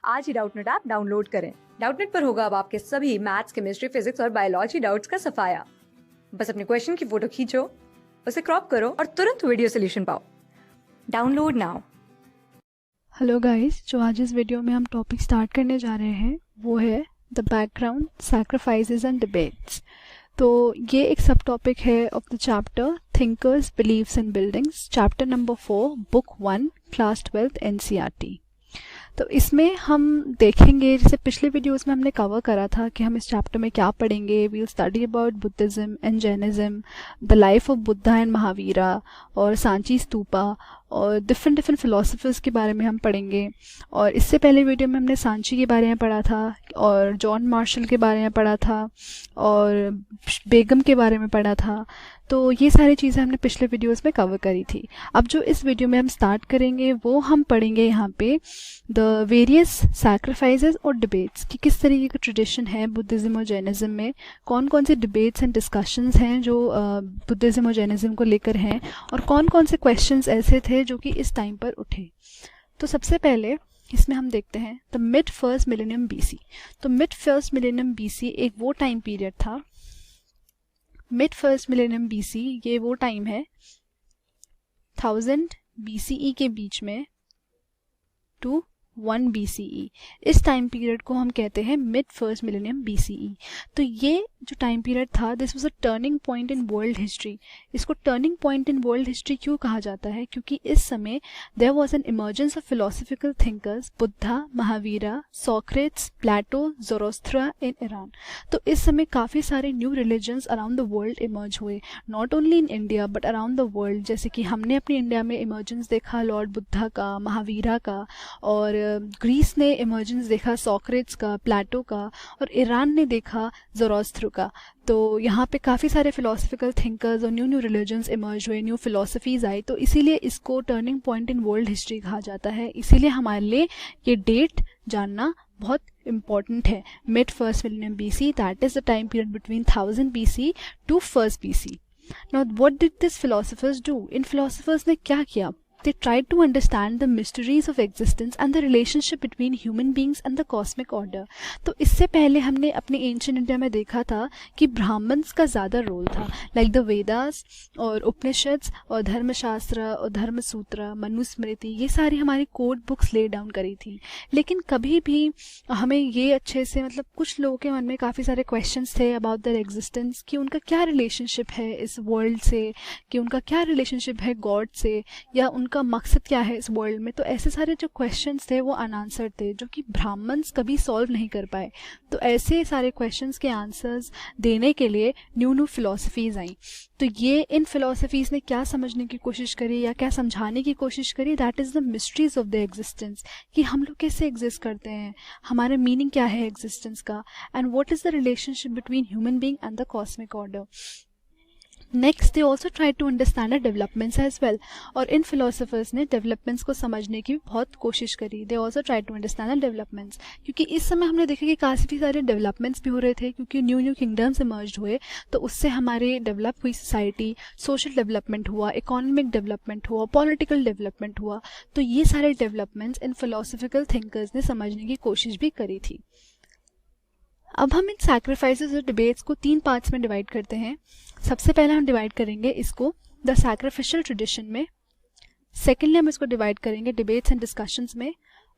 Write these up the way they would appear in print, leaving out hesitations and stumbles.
आज ही Doubtnut app download करें। Doubtnut पर होगा अब आपके सभी मैथ्स, केमिस्ट्री, फिजिक्स और बायोलॉजी डाउट्स का सफाया। बस अपने क्वेश्चन की फोटो खींचो, उसे क्रॉप करो और तुरंत वीडियो सोल्यूशन पाओ। Download now. हेलो गाइस, जो आज इस वीडियो में हम टॉपिक स्टार्ट करने जा रहे हैं वो है the background, sacrifices and debates. तो ये एक सब टॉपिक है of the chapter thinkers, believes and buildings, chapter number 4, book 1, class 12 NCERT. तो इसमें हम देखेंगे, जैसे पिछले वीडियोस में हमने कवर करा था कि हम इस चैप्टर में क्या पढ़ेंगे। We will study about Buddhism and Jainism, the life of Buddha and Mahavira और सांची स्तूपा और डिफरेंट फिलोसफर्स के बारे में हम पढ़ेंगे। और इससे पहले वीडियो में हमने सांची के बारे में पढ़ा था और जॉन मार्शल के बारे में पढ़ा था और बेगम के बारे में पढ़ा था। तो ये सारी चीज़ें हमने पिछले वीडियोस में कवर करी थी। अब जो इस वीडियो में हम स्टार्ट करेंगे वो हम पढ़ेंगे यहाँ पे द वेरियस सैक्रिफाइसेस और डिबेट्स कि किस तरीके का ट्रेडिशन है बुद्धिज़्म और जैनिज़्म में, कौन कौन से डिबेट्स एंड डिस्कशंस हैं जो बुद्धिज़्म और जैनिज़्म को लेकर हैं और कौन कौन से क्वेश्चंस ऐसे थे जो कि इस टाइम पर उठे। तो सबसे पहले इसमें हम देखते हैं the mid first millennium BC. तो मिड फर्स्ट मिलेनियम बीसी एक वो टाइम पीरियड था, मिड फर्स्ट मिलेनियम बीसी ये वो टाइम है 1000 बीसीई के बीच में टू 1 BCE। इस टाइम पीरियड को हम कहते हैं मिड फर्स्ट मिलेनियम BCE। तो ये जो टाइम पीरियड था, this was a turning point in world history. इसको turning point in world history क्यों कहा जाता है? क्योंकि इस समय there was an emergence of philosophical thinkers, Buddha, Mahavira, Socrates, Plato, Zoroaster in Iran. तो इस समय काफ़ी सारे new religions around the world emerge हुए, not only in India but around the world. जैसे कि हमने अपनी इंडिया में इमर्जेंस देखा लॉर्ड बुद्धा का, महावीरा का, और ग्रीस ने इमर्जेंस देखा सोक्रेट्स का, प्लेटो का, और ईरान ने देखा ज़ोरोस्ट्र का। तो यहाँ पे काफ़ी सारे फिलोसफिकल थिंकर्स और न्यू रिलीजन्स इमर्ज हुए, न्यू फिलोसफीज आई। तो इसीलिए इसको turning point in world history कहा जाता है। इसीलिए हमारे लिए ये डेट जानना बहुत इम्पॉर्टेंट है। Mid first millennium BC, that is the time period between 1000 BC to 1st BC। Now what did this philosophers do? इन फिलोसफर्स ने क्या किया? They tried to understand the mysteries of existence and the relationship between human beings and the cosmic order. तो इससे पहले हमने अपने ancient India में देखा था कि ब्राह्मण्स का ज़्यादा रोल था, लाइक द वेदास और उपनिषद्स और धर्मशास्त्र और धर्मसूत्र, मनुस्मृति, ये सारी हमारी कोड बुक्स ले डाउन करी थी। लेकिन कभी भी हमें ये अच्छे से, मतलब कुछ लोगों के मन में काफ़ी सारे क्वेश्चंस थे अबाउट देयर एग्जिस्टेंस कि उनका क्या रिलेशनशिप है इस वर्ल्ड से, कि उनका क्या रिलेशनशिप है गॉड से, या उनका मकसद क्या है इस वर्ल्ड में। तो ऐसे सारे जो क्वेश्चंस थे वो अनआंसर्ड थे, जो कि ब्राह्मण्स कभी सॉल्व नहीं कर पाए। तो ऐसे सारे क्वेश्चंस के आंसर्स देने के लिए न्यू फिलोसफीज आई। तो ये इन फिलोसफीज ने क्या समझने की कोशिश करी या क्या समझाने की कोशिश करी? That is the mysteries of the existence, कि हम लोग कैसे एग्जिस्ट करते हैं, हमारा मीनिंग क्या है एग्जिस्टेंस का, and what is the relationship between human being and the cosmic order. Next they also try to understand the developments as well. और इन फिलोसफर्स ने डेवलपमेंट्स को समझने की बहुत कोशिश करी। They also try to understand the developments, क्योंकि इस समय हमने देखा कि काफ़ी सारे डेवलपमेंट्स भी हो रहे थे, क्योंकि न्यू किंगडम्स इमर्ज हुए। तो उससे हमारे डेवलप हुई सोसाइटी, सोशल डेवलपमेंट हुआ, इकोनॉमिक डेवलपमेंट हुआ, पॉलिटिकल डेवलपमेंट हुआ। तो ये सारे डेवलपमेंट्स इन फिलोसफिकल थिंकर्स ने समझने की कोशिश भी करी थी। अब हम इन सैक्रिफाइसेस और डिबेट्स को 3 पार्ट्स में डिवाइड करते हैं। सबसे पहले हम डिवाइड करेंगे इसको द सैक्रिफिशियल ट्रेडिशन में, सेकेंडली हम इसको डिवाइड करेंगे डिबेट्स एंड डिस्कशंस में,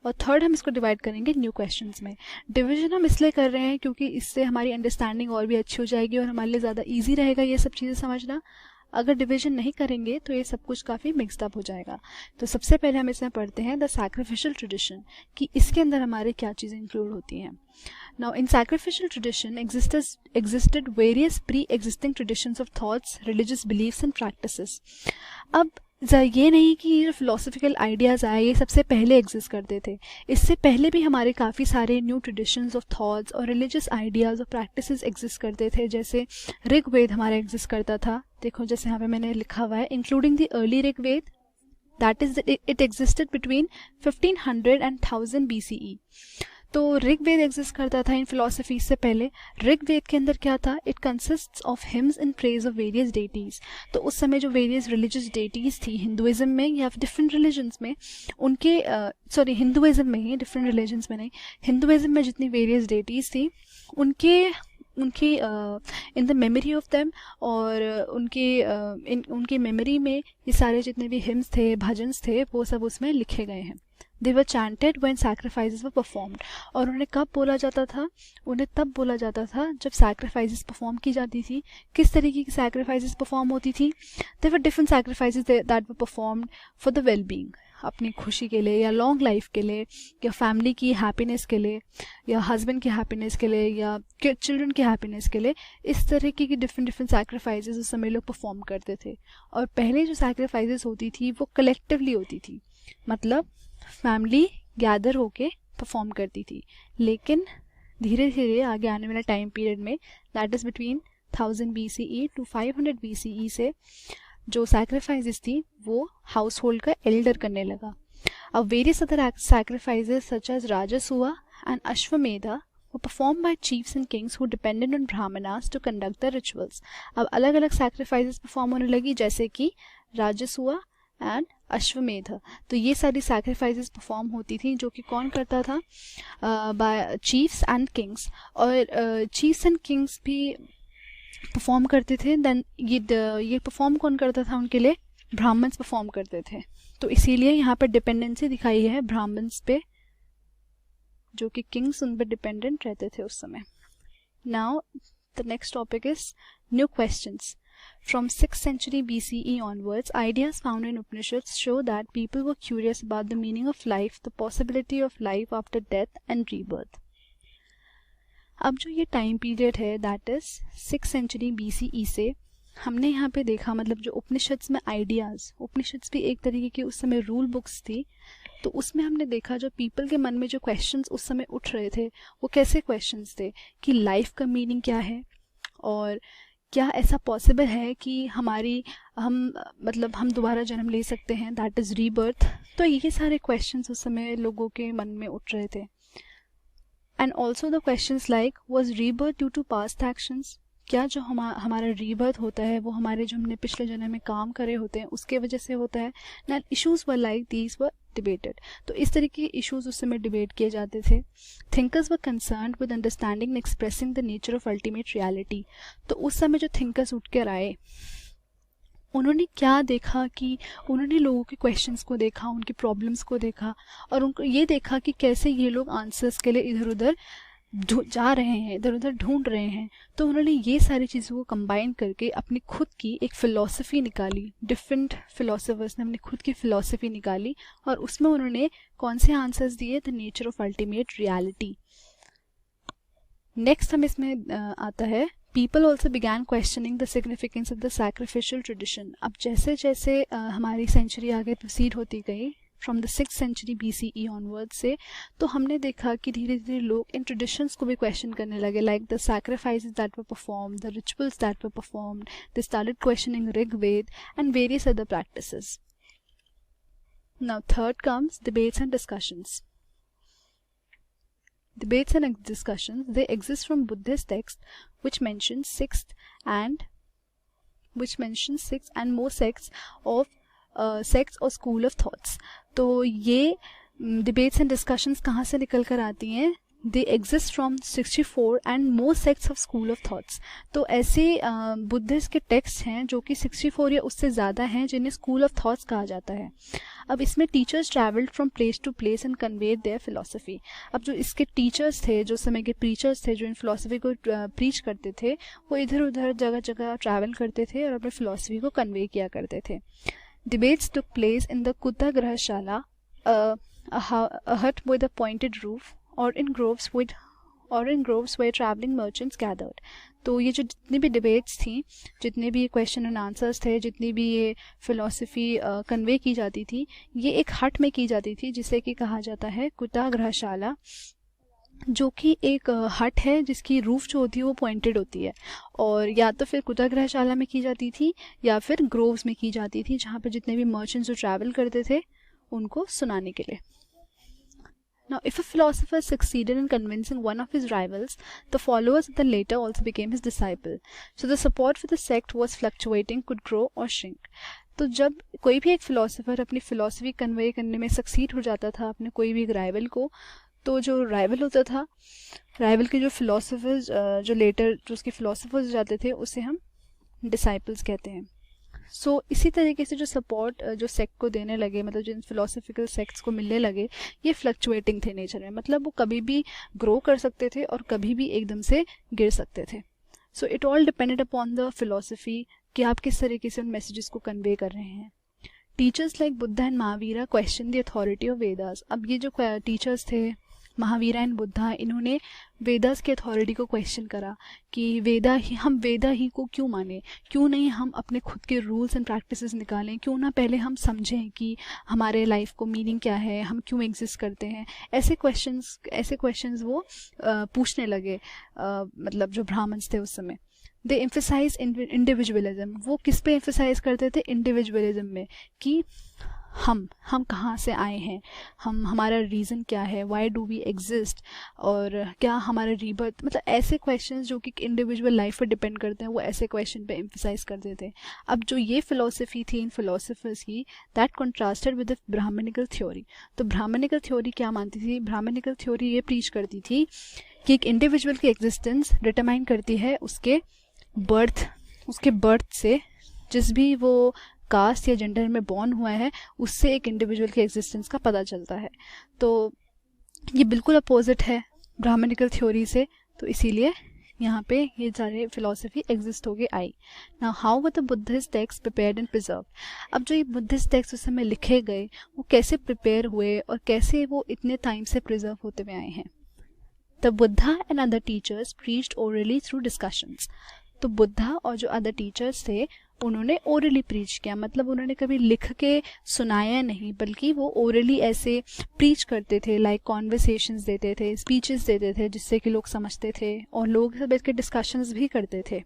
और थर्ड हम इसको डिवाइड करेंगे न्यू क्वेश्चंस में। डिवीजन हम इसलिए कर रहे हैं क्योंकि इससे हमारी अंडरस्टैंडिंग और भी अच्छी हो जाएगी और हमारे लिए ज़्यादा ईजी रहेगा ये सब चीज़ें समझना। अगर डिवीजन नहीं करेंगे तो ये सब कुछ काफ़ी मिक्सड अप हो जाएगा। तो सबसे पहले हम इसमें पढ़ते हैं द सैक्रिफिशियल ट्रेडिशन, कि इसके अंदर हमारे क्या चीज़ें इंक्लूड होती हैं। Now, in sacrificial tradition existed various pre-existing traditions of thoughts, religious beliefs and practices. अब ये नहीं कि ये फिलोसफिकल आइडियाज़ आए ये सबसे पहले एग्जिस्ट करते थे। इससे पहले भी हमारे काफ़ी सारे न्यू ट्रेडिशंस ऑफ थॉट्स और रिलीजियस आइडियाज़ और प्रैक्टिसेस एग्जिस्ट करते थे। जैसे ऋग्वेद हमारा एग्जिस्ट करता था, देखो जैसे यहाँ पे मैंने लिखा हुआ है, including the early Rigveda, that is it existed between 1500 and 1000 BCE। तो ऋग्वेद एग्जिस्ट करता था इन फिलोसफी से पहले। ऋग्वेद के अंदर क्या था, it consists of hymns in praise of various deities. तो उस समय जो वेरियस रिलीजियस डेटीज थी हिंदुइज्म में या डिफरेंट रिलीजन्स में, उनके हिंदुइज्म में ही, डिफरेंट रिलीजन्स में नहीं, हिंदुइज्म में जितनी वेरियस डेटीज थी उनके in the memory of them, और उनकी मेमोरी में ये सारे जितने भी हिम्स थे, भजन्स थे, वो सब उसमें लिखे गए हैं। They were chanted when sacrifices were performed. और उन्हें कब बोला जाता था, उन्हें तब बोला जाता था जब सैक्रिफाइसेस परफॉर्म की जाती थी। किस तरीके की सैक्रिफाइसेस परफॉर्म होती थी, they were different sacrifices that were performed for the well being, अपनी खुशी के लिए या लॉन्ग लाइफ के लिए या फैमिली की हैप्पीनेस के लिए या हस्बैंड की हैप्पीनेस के लिए या चिल्ड्रन की हैप्पीनेस के लिए। इस तरीके की डिफरेंट डिफरेंट सैक्रिफाइसेस उस समय लोग परफॉर्म करते थे। और पहले जो सैक्रिफाइसेस होती थी वो कलेक्टिवली होती थी, मतलब फैमिली गैदर होके परफॉर्म करती थी। लेकिन धीरे धीरे आगे आने वाले टाइम पीरियड में, that is between 1000 BCE to 500 BCE से, जो सैक्रिफाइसेस थी वो हाउस होल्ड का एल्डर करने लगा। अब various other sacrifices such as Rajasuya and Ashvamedha were performed by chiefs and kings who depended on brahmanas to conduct the rituals। अब अलग अलग सैक्रिफाइसेस परफॉर्म होने लगी, जैसे कि राजसूआ एंड अश्वमेध। तो ये सारी सैक्रिफाइसेस परफॉर्म होती थी, जो कि कौन करता था, बाय चीफ्स एंड किंग्स। और चीफ्स एंड किंग्स भी परफॉर्म करते थे। देन ये परफॉर्म कौन करता था उनके लिए, ब्राह्मण्स परफॉर्म करते थे। तो इसीलिए यहाँ पर डिपेंडेंसी दिखाई है ब्राह्मण्स पे, जो कि किंग्स उन पर डिपेंडेंट रहते थे उस समय। Now the next topic is new questions. From 6th century BCE onwards, ideas found in Upanishads show that people were curious about the meaning of life, the possibility of life after death and rebirth। अब जो ये time period है, that is 6th century BCE से, हमने यहाँ पे देखा, मतलब जो उपनिषद्स में आइडियाज़, उपनिषद्स भी एक तरीके की उस समय रूल बुक्स थी, तो उसमें हमने देखा जो पीपल के मन में जो क्वेश्चंस उस समय उठ रहे थे वो कैसे क्वेश्चंस थे कि लाइफ का मीनिंग क्या है, और क्या ऐसा पॉसिबल है कि हम दोबारा जन्म ले सकते हैं, दैट इज़ रीबर्थ। तो ये सारे क्वेश्चंस उस समय लोगों के मन में उठ रहे थे। And also the questions like, was rebirth due to past actions, क्या जो हमारा रीबर्थ होता है वो हमारे जो हमने पिछले जन्म में काम करे होते हैं उसके वजह से होता है। ना issues were like these were debated. तो इस तरीके के इश्यूज उस समय डिबेट किए जाते थे। Thinkers were concerned with understanding and expressing the nature of ultimate reality. तो उस समय जो थिंकर्स उठ कर आए, उन्होंने क्या देखा कि उन्होंने लोगों के क्वेश्चंस को देखा, उनकी प्रॉब्लम्स को देखा, और उनको ये देखा कि कैसे ये लोग आंसर्स के लिए इधर उधर जा रहे हैं, इधर उधर ढूंढ रहे हैं। तो उन्होंने ये सारी चीज़ों को कंबाइन करके अपनी खुद की एक फ़िलॉसफी निकाली। डिफरेंट फिलोसोफर्स ने अपनी खुद की फ़िलॉसफी निकाली और उसमें उन्होंने कौन से आंसर्स दिए, the nature of ultimate reality. Next हम इसमें आता है, people also began questioning the significance of the sacrificial tradition. अब जैसे जैसे हमारी सेंचुरी आगे प्रोसीड होती गई, from the 6th century BCE onward से, तो हमने देखा कि धीरे धीरे लोग इन ट्रेडिशंस को भी क्वेश्चन करने लगे, like the sacrifices that were performed, the rituals that were performed, they started questioning Rigveda and various other practices. Now third comes debates and discussions. Debates and discussions, they exist from Buddhist texts which mention sixth and more sects of sects or school of thoughts। तो ये debates and discussions कहाँ से निकल कर आती हैं, they exist from 64 and more sects of school of thoughts। तो ऐसे बुद्धिस्ट के टेक्स्ट हैं जो कि 64 या उससे ज़्यादा हैं, जिन्हें स्कूल ऑफ थॉट्स कहा जाता है। अब इसमें teachers travelled from place to place and conveyed their philosophy. अब जो इसके टीचर्स थे, जो समय के प्रीचर्स थे, जो इन फिलोसफी को प्रीच करते थे, वो इधर उधर जगह जगह ट्रैवल करते थे और अपने फिलोसफी को कन्वे किया करते थे। Debates took place in the Kutta Grahashala, a hut with a pointed roof, or in groves where traveling merchants gathered। तो ये जो जितनी भी डिबेट्स थी, जितने भी क्वेश्चन एंड आंसर्स थे, जितनी भी ये फिलोसफी कन्वे की जाती थी, ये एक हट में की जाती थी जिसे कि कहा जाता है कुत्ता ग्रहशाला, जो कि एक हट है जिसकी रूफ जो होती है वो पॉइंटेड होती है, और या तो फिर कुत्ता ग्रहशाला में की जाती थी या फिर ग्रोव्स में की जाती थी, जहाँ पर जितने भी मर्चेंट्स जो ट्रैवल करते थे उनको सुनाने के लिए। Now, if a philosopher succeeded in convincing one of his rivals, the followers of the latter also became his disciple. So the support for the sect was fluctuating, could grow or shrink. तो जब कोई भी एक philosopher अपनी philosophy convey करने में succeed हो जाता था अपने कोई भी एक राइवल को, तो जो राइवल होता था, राइवल के जो फिलोसफर्स जो लेटर जो उसके फिलोसफर्स जाते थे, उसे हम डिसाइपल्स कहते हैं. सो इसी तरीके से जो सपोर्ट जो सेक्ट को देने लगे, मतलब जिन फिलोसफिकल सेक्ट्स को मिलने लगे, ये फ्लक्चुएटिंग थे नेचर में, मतलब वो कभी भी ग्रो कर सकते थे और कभी भी एकदम से गिर सकते थे. So it all depended upon the philosophy कि आप किस तरीके से उन मैसेजेस को कन्वे कर रहे हैं. Teachers like Buddha and Mahavira question the authority of Vedas. अब ये जो टीचर्स थे महावीरा एंड बुद्धा, इन्होंने वेदास की अथॉरिटी को क्वेश्चन करा कि हम वेदा ही को क्यों माने, क्यों नहीं हम अपने खुद के रूल्स एंड प्रैक्टिसेस निकालें, क्यों ना पहले हम समझें कि हमारे लाइफ को मीनिंग क्या है, हम क्यों एग्जिस्ट करते हैं. ऐसे क्वेश्चंस वो पूछने लगे, मतलब जो ब्राह्मण्स थे उस समय. दे एम्फेसाइज इंडिविजुअलिज्म. वो किस पे एम्फेसाइज करते थे? इंडिविजुअलिज्म में, कि हम कहाँ से आए हैं, हमारा रीज़न क्या है, वाई डू वी एग्जिस्ट, और क्या हमारा रीबर्थ, मतलब ऐसे क्वेश्चंस जो कि इंडिविजुअल लाइफ पर डिपेंड करते हैं, वो ऐसे क्वेश्चन पे एम्फेसाइज करते थे. अब जो ये फिलोसफी थी इन फिलोसफर्स की, that contrasted with the Brahmanical theory. तो ब्राह्मणिकल थ्योरी क्या मानती थी? ब्राह्मणिकल थ्योरी ये प्रीच करती थी कि एक इंडिविजुअल की एग्जिस्टेंस डिटरमाइन करती है उसके बर्थ से, जिस भी वो कास्ट या जेंडर में बॉर्न हुआ है उससे एक इंडिविजुअल के एग्जिस्टेंस का पता चलता है. तो ये बिल्कुल अपोजिट है ब्राह्मणिकल थ्योरी से, तो इसीलिए यहाँ पे ये सारे फिलोसफी एग्जिस्ट होके आई. Now how were the Buddhist text prepared and preserved. अब जो ये बुद्धिस्ट टेक्स्ट उस समय लिखे गए वो कैसे प्रिपेयर हुए और कैसे वो इतने टाइम से प्रिजर्व होते हुए आए हैं. The Buddha and other teachers preached orally through discussions. तो बुद्धा और जो अदर टीचर्स थे उन्होंने ओरली प्रीच किया, मतलब उन्होंने कभी लिख के सुनाया नहीं, बल्कि वो ओरली ऐसे प्रीच करते थे, लाइक कॉन्वर्सेशंस देते थे, स्पीचेस देते थे, जिससे कि लोग समझते थे और लोग सब इसके डिस्कशंस भी करते थे.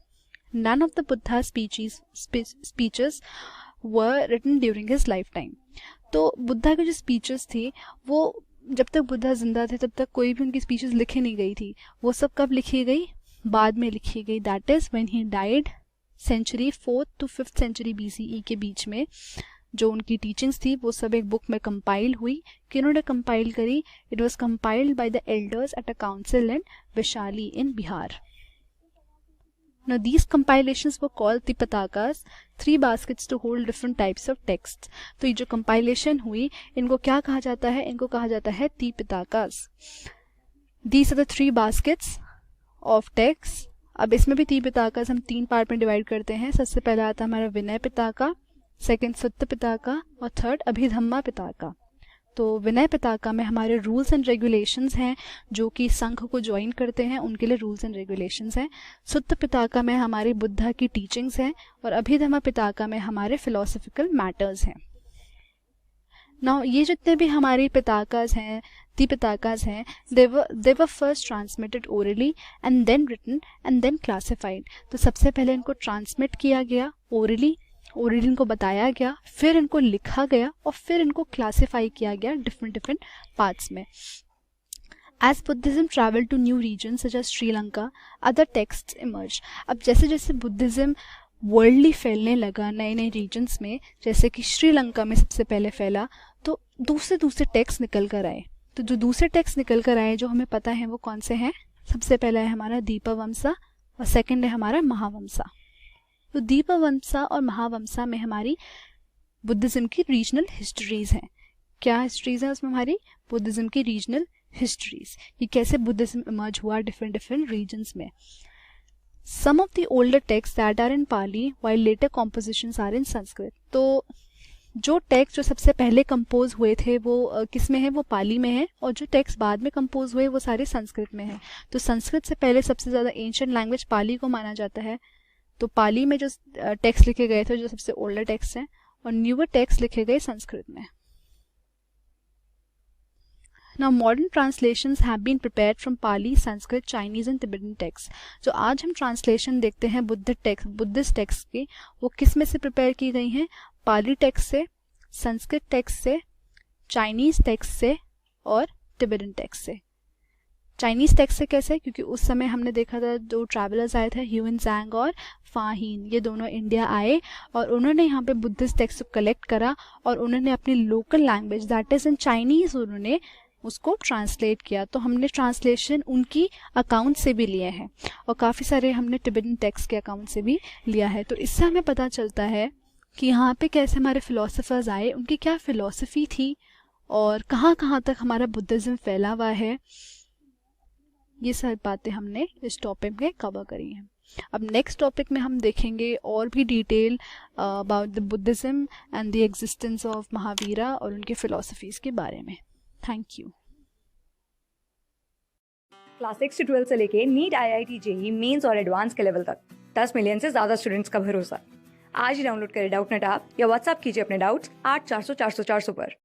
None of the Buddha speeches were written during his lifetime. तो बुद्धा की जो स्पीचेस थी वो जब तक बुद्धा जिंदा थे तब तक कोई भी उनकी स्पीचेस लिखी नहीं गई थी. वो सब कब लिखी गई? बाद में लिखी गई. That is when he died century 4th to 5th century BCE के बीच में. जो उनकी टीचिंग्स थी वो सब एक बुक में कंपाइल हुई. किन्होंने कंपाइल करी? It was compiled by the elders at a council in Vaishali in Bihar. Now these compilations were called Tipitakas, 3 baskets to hold different types of texts. तो ये जो compilation हुई इनको क्या कहा जाता है? इनको कहा जाता है Tipitakas. These are the 3 baskets of texts. अब इसमें भी 3 पिताकास हम 3 पार्ट में डिवाइड करते हैं. सबसे पहला आता है हमारा विनय पिताका, सेकंड सुत्त पिताका और थर्ड अभिधम्मा पिताका. तो विनय पिताका में हमारे रूल्स एंड रेगुलेशंस हैं जो कि संघ को ज्वाइन करते हैं, उनके लिए रूल्स एंड रेगुलेशंस हैं. सुत्त पिताका में हमारी बुद्धा की टीचिंग्स हैं और अभिधम्मा पिताका में हमारे फिलोसफिकल मैटर्स हैं. नाउ ये जितने भी हमारे पिताकास हैं, Tipitakas हैं, they were first transmitted orally and then written and then classified. तो सबसे पहले इनको ट्रांसमिट किया गया orally इनको बताया गया, फिर इनको लिखा गया और फिर इनको क्लासिफाई किया गया डिफरेंट पार्ट्स में. As Buddhism traveled to new regions such as Sri Lanka, other texts emerged. अब जैसे जैसे बुद्धिज्म वर्ल्डली फैलने लगा नए नए रीजन्स में, जैसे कि श्रीलंका में सबसे पहले फैला, तो दूसरे टेक्स्ट निकल कर आए. तो जो दूसरे टेक्स्ट निकल कर आए जो हमें पता है वो कौन से हैं? सबसे पहला है हमारा दीपवंसा और सेकंड है हमारा महावंसा. तो दीपवंसा और महावंसा में हमारी बुद्धिज्म की रीजनल हिस्ट्रीज हैं. क्या हिस्ट्रीज हैं उसमें? हमारी बुद्धिज्म की रीजनल हिस्ट्रीज, ये कैसे बुद्धिज्म इमर्ज हुआ डिफरेंट रीजन्स में. Some of the older texts that are in Pali while later compositions are in Sanskrit. तो जो टेक्स्ट जो सबसे पहले कंपोज हुए थे वो किस में है? वो पाली में है, और जो टेक्स्ट बाद में कंपोज हुए वो सारे संस्कृत में है. तो संस्कृत से पहले सबसे ज़्यादा एंशिएंट लैंग्वेज पाली को माना जाता है. तो पाली में जो टेक्स्ट लिखे गए थे जो सबसे ओल्डर टेक्स्ट हैं, और न्यूअर टेक्स्ट लिखे गए संस्कृत में. Now modern translations have been prepared from Pali, Sanskrit, Chinese and Tibetan texts. जो आज हम ट्रांसलेशन देखते हैं बुद्धिस्ट टेक्स्ट की, वो किस में से प्रिपेयर की गई हैं? पाली टेक्स्ट से, संस्कृत टेक्स्ट से, चाइनीज टेक्स्ट से और टिबेटन टेक्स्ट से। चाइनीज़ टेक्स्ट से कैसे? क्योंकि उस समय हमने देखा था दो ट्रैवलर्स आए थे, ह्यून ज़ैंग और फाहीन, ये दोनों इंडिया आए और उन्होंने यहाँ पे बुद्धिस्ट टेक्स्ट को कलेक्ट करा और उन्होंने अपनी local language that is in Chinese उन्होंने उसको ट्रांसलेट किया। तो हमने ट्रांसलेशन उनकी अकाउंट से भी लिए हैं और काफ़ी सारे हमने टिबेटन टेक्स्ट के अकाउंट से भी लिया है। तो इससे हमें पता चलता है कि यहाँ पे कैसे हमारे फिलोसफर्स आए, उनकी क्या फ़िलोसफी थी और कहाँ कहाँ तक हमारा बुद्धिज़्म फैला हुआ है। ये सब बातें हमने इस टॉपिक में कवर करी हैं। अब नेक्स्ट टॉपिक में हम देखेंगे और भी detail about the Buddhism and the existence of Mahavira और उनके फिलोसफीज़ के बारे में। Thank you. क्लास 6 से 12 से लेके नीट, IIT, JEE मेंस और एडवांस के लेवल तक 10 मिलियन से ज्यादा स्टूडेंट्स का भरोसा। आज ही डाउनलोड करें डाउटनेट ऐप या व्हाट्सएप कीजिए अपने डाउट्स 8400 400 400 पर।